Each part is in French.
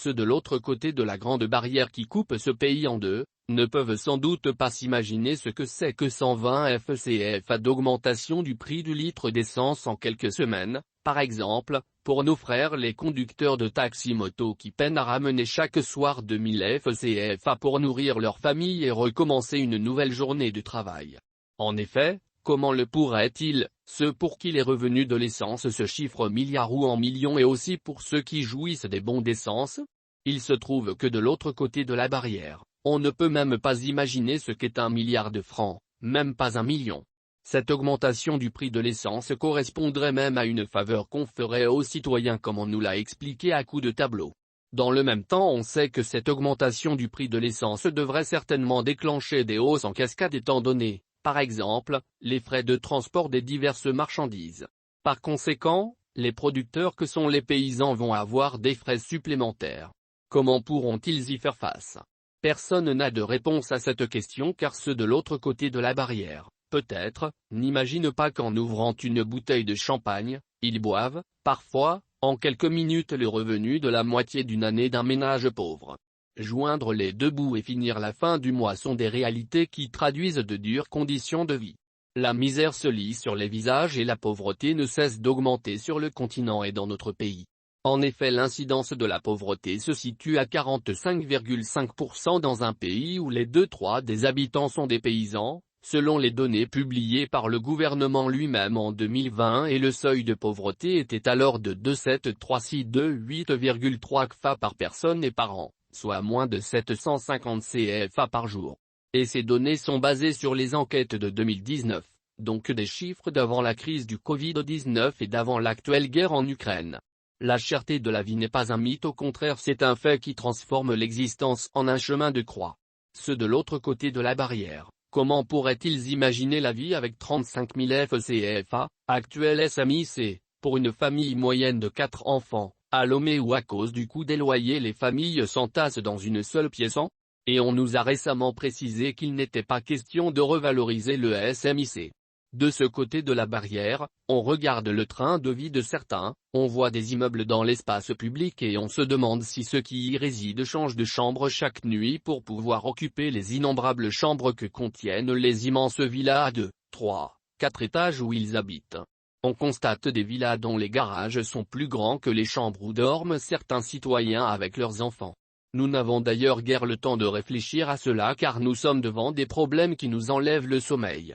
ceux de l'autre côté de la grande barrière qui coupe ce pays en deux, ne peuvent sans doute pas s'imaginer ce que c'est que 120 FCFA d'augmentation du prix du litre d'essence en quelques semaines, par exemple, pour nos frères les conducteurs de taxi-moto qui peinent à ramener chaque soir 2000 FCFA pour nourrir leur famille et recommencer une nouvelle journée de travail. En effet, comment le pourraient-ils, ceux pour qui les revenus de l'essence se chiffrent milliards ou en millions et aussi pour ceux qui jouissent des bons d'essence? Il se trouve que de l'autre côté de la barrière, on ne peut même pas imaginer ce qu'est 1 milliard de francs, même pas 1 million. Cette augmentation du prix de l'essence correspondrait même à une faveur qu'on ferait aux citoyens comme on nous l'a expliqué à coups de tableau. Dans le même temps on sait que cette augmentation du prix de l'essence devrait certainement déclencher des hausses en cascade étant donné, par exemple, les frais de transport des diverses marchandises. Par conséquent, les producteurs que sont les paysans vont avoir des frais supplémentaires. Comment pourront-ils y faire face? Personne n'a de réponse à cette question car ceux de l'autre côté de la barrière, peut-être, n'imaginent pas qu'en ouvrant une bouteille de champagne, ils boivent, parfois, en quelques minutes le revenu de la moitié d'une année d'un ménage pauvre. Joindre les deux bouts et finir la fin du mois sont des réalités qui traduisent de dures conditions de vie. La misère se lit sur les visages et la pauvreté ne cesse d'augmenter sur le continent et dans notre pays. En effet, l'incidence de la pauvreté se situe à 45,5% dans un pays où les 2/3 des habitants sont des paysans, selon les données publiées par le gouvernement lui-même en 2020 et le seuil de pauvreté était alors de 2,73628,3 CFA par personne et par an, soit moins de 750 CFA par jour. Et ces données sont basées sur les enquêtes de 2019, donc des chiffres d'avant la crise du Covid-19 et d'avant l'actuelle guerre en Ukraine. La cherté de la vie n'est pas un mythe, au contraire c'est un fait qui transforme l'existence en un chemin de croix. Ceux de l'autre côté de la barrière, comment pourraient-ils imaginer la vie avec 35 000 FCFA, actuel SMIC, pour une famille moyenne de 4 enfants, à Lomé où à cause du coût des loyers les familles s'entassent dans une seule pièce en? Et on nous a récemment précisé qu'il n'était pas question de revaloriser le SMIC. De ce côté de la barrière, on regarde le train de vie de certains, on voit des immeubles dans l'espace public et on se demande si ceux qui y résident changent de chambre chaque nuit pour pouvoir occuper les innombrables chambres que contiennent les immenses villas à 2, 3, 4 étages où ils habitent. On constate des villas dont les garages sont plus grands que les chambres où dorment certains citoyens avec leurs enfants. Nous n'avons d'ailleurs guère le temps de réfléchir à cela car nous sommes devant des problèmes qui nous enlèvent le sommeil.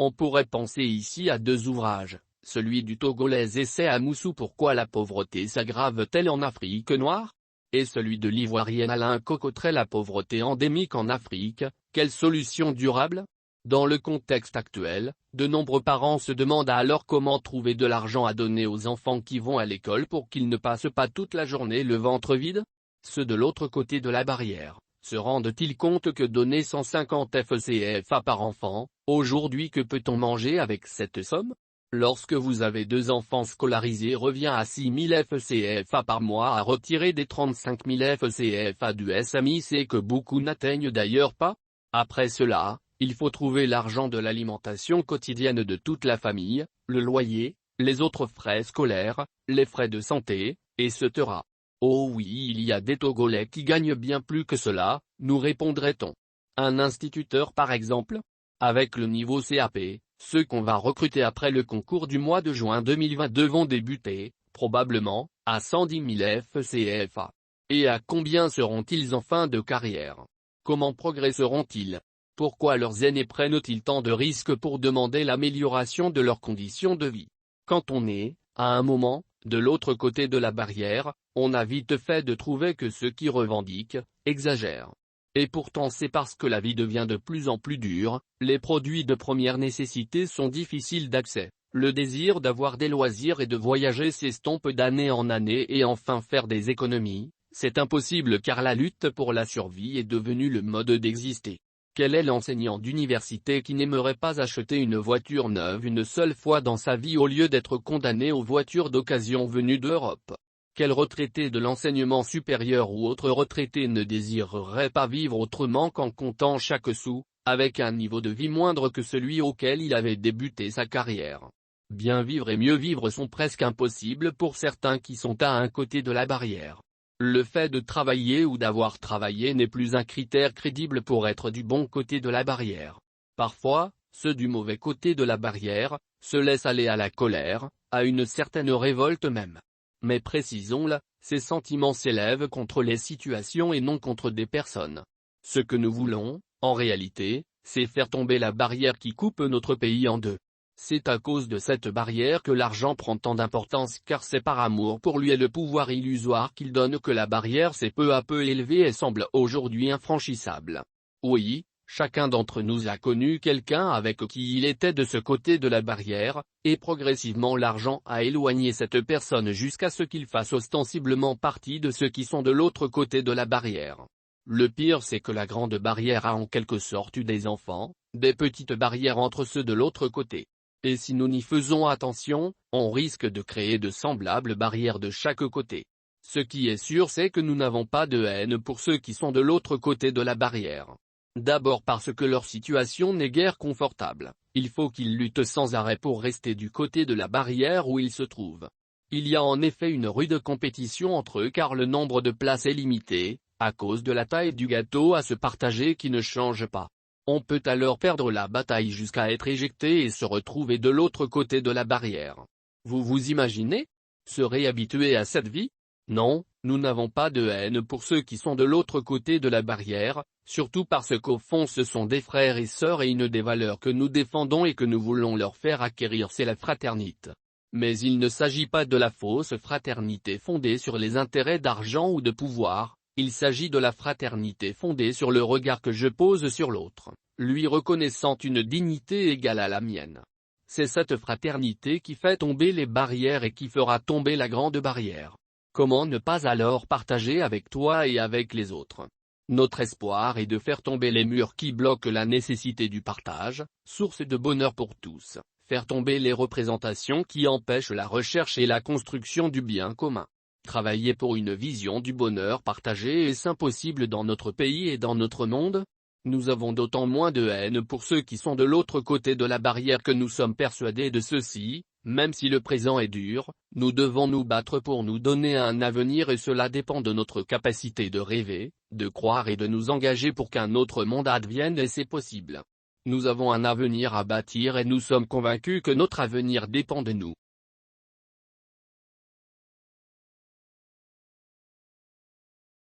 On pourrait penser ici à deux ouvrages, celui du Togolais Essai à Moussou Pourquoi la pauvreté s'aggrave-t-elle en Afrique noire? Et celui de l'Ivoirien Alain Cocottret La pauvreté endémique en Afrique, quelle solution durable? Dans le contexte actuel, de nombreux parents se demandent alors comment trouver de l'argent à donner aux enfants qui vont à l'école pour qu'ils ne passent pas toute la journée le ventre vide? Ceux de l'autre côté de la barrière, se rendent-ils compte que donner 150 FCFA par enfant, aujourd'hui que peut-on manger avec cette somme? Lorsque vous avez 2 enfants scolarisés revient à 6 000 FCFA par mois à retirer des 35 000 FCFA du SMIC que beaucoup n'atteignent d'ailleurs pas. Après cela, il faut trouver l'argent de l'alimentation quotidienne de toute la famille, le loyer, les autres frais scolaires, les frais de santé, etc. Oh oui, il y a des Togolais qui gagnent bien plus que cela, nous répondrait-on. Un instituteur par exemple? Avec le niveau CAP, ceux qu'on va recruter après le concours du mois de juin 2022 vont débuter, probablement, à 110 000 FCFA. Et à combien seront-ils en fin de carrière? Comment progresseront-ils? Pourquoi leurs aînés prennent-ils tant de risques pour demander l'amélioration de leurs conditions de vie? Quand on est, à un moment, de l'autre côté de la barrière, on a vite fait de trouver que ceux qui revendiquent, exagèrent. Et pourtant c'est parce que la vie devient de plus en plus dure, les produits de première nécessité sont difficiles d'accès, le désir d'avoir des loisirs et de voyager s'estompe d'année en année et enfin faire des économies, c'est impossible car la lutte pour la survie est devenue le mode d'exister. Quel est l'enseignant d'université qui n'aimerait pas acheter une voiture neuve une seule fois dans sa vie au lieu d'être condamné aux voitures d'occasion venues d'Europe? Quel retraité de l'enseignement supérieur ou autre retraité ne désirerait pas vivre autrement qu'en comptant chaque sou, avec un niveau de vie moindre que celui auquel il avait débuté sa carrière? Bien vivre et mieux vivre sont presque impossibles pour certains qui sont à un côté de la barrière. Le fait de travailler ou d'avoir travaillé n'est plus un critère crédible pour être du bon côté de la barrière. Parfois, ceux du mauvais côté de la barrière se laissent aller à la colère, à une certaine révolte même. Mais précisons-le, ces sentiments s'élèvent contre les situations et non contre des personnes. Ce que nous voulons, en réalité, c'est faire tomber la barrière qui coupe notre pays en deux. C'est à cause de cette barrière que l'argent prend tant d'importance, car c'est par amour pour lui et le pouvoir illusoire qu'il donne que la barrière s'est peu à peu élevée et semble aujourd'hui infranchissable. Oui, chacun d'entre nous a connu quelqu'un avec qui il était de ce côté de la barrière, et progressivement l'argent a éloigné cette personne jusqu'à ce qu'il fasse ostensiblement partie de ceux qui sont de l'autre côté de la barrière. Le pire, c'est que la grande barrière a en quelque sorte eu des enfants, des petites barrières entre ceux de l'autre côté. Et si nous n'y faisons attention, on risque de créer de semblables barrières de chaque côté. Ce qui est sûr, c'est que nous n'avons pas de haine pour ceux qui sont de l'autre côté de la barrière. D'abord parce que leur situation n'est guère confortable, il faut qu'ils luttent sans arrêt pour rester du côté de la barrière où ils se trouvent. Il y a en effet une rude compétition entre eux car le nombre de places est limité, à cause de la taille du gâteau à se partager qui ne change pas. On peut alors perdre la bataille jusqu'à être éjecté et se retrouver de l'autre côté de la barrière. Vous vous imaginez? Se réhabituer à cette vie? Non, nous n'avons pas de haine pour ceux qui sont de l'autre côté de la barrière, surtout parce qu'au fond ce sont des frères et sœurs et une des valeurs que nous défendons et que nous voulons leur faire acquérir, c'est la fraternité. Mais il ne s'agit pas de la fausse fraternité fondée sur les intérêts d'argent ou de pouvoir. Il s'agit de la fraternité fondée sur le regard que je pose sur l'autre, lui reconnaissant une dignité égale à la mienne. C'est cette fraternité qui fait tomber les barrières et qui fera tomber la grande barrière. Comment ne pas alors partager avec toi et avec les autres? Notre espoir est de faire tomber les murs qui bloquent la nécessité du partage, source de bonheur pour tous, faire tomber les représentations qui empêchent la recherche et la construction du bien commun. Travailler pour une vision du bonheur partagé est impossible dans notre pays et dans notre monde. Nous avons d'autant moins de haine pour ceux qui sont de l'autre côté de la barrière que nous sommes persuadés de ceci, même si le présent est dur, nous devons nous battre pour nous donner un avenir et cela dépend de notre capacité de rêver, de croire et de nous engager pour qu'un autre monde advienne et c'est possible. Nous avons un avenir à bâtir et nous sommes convaincus que notre avenir dépend de nous.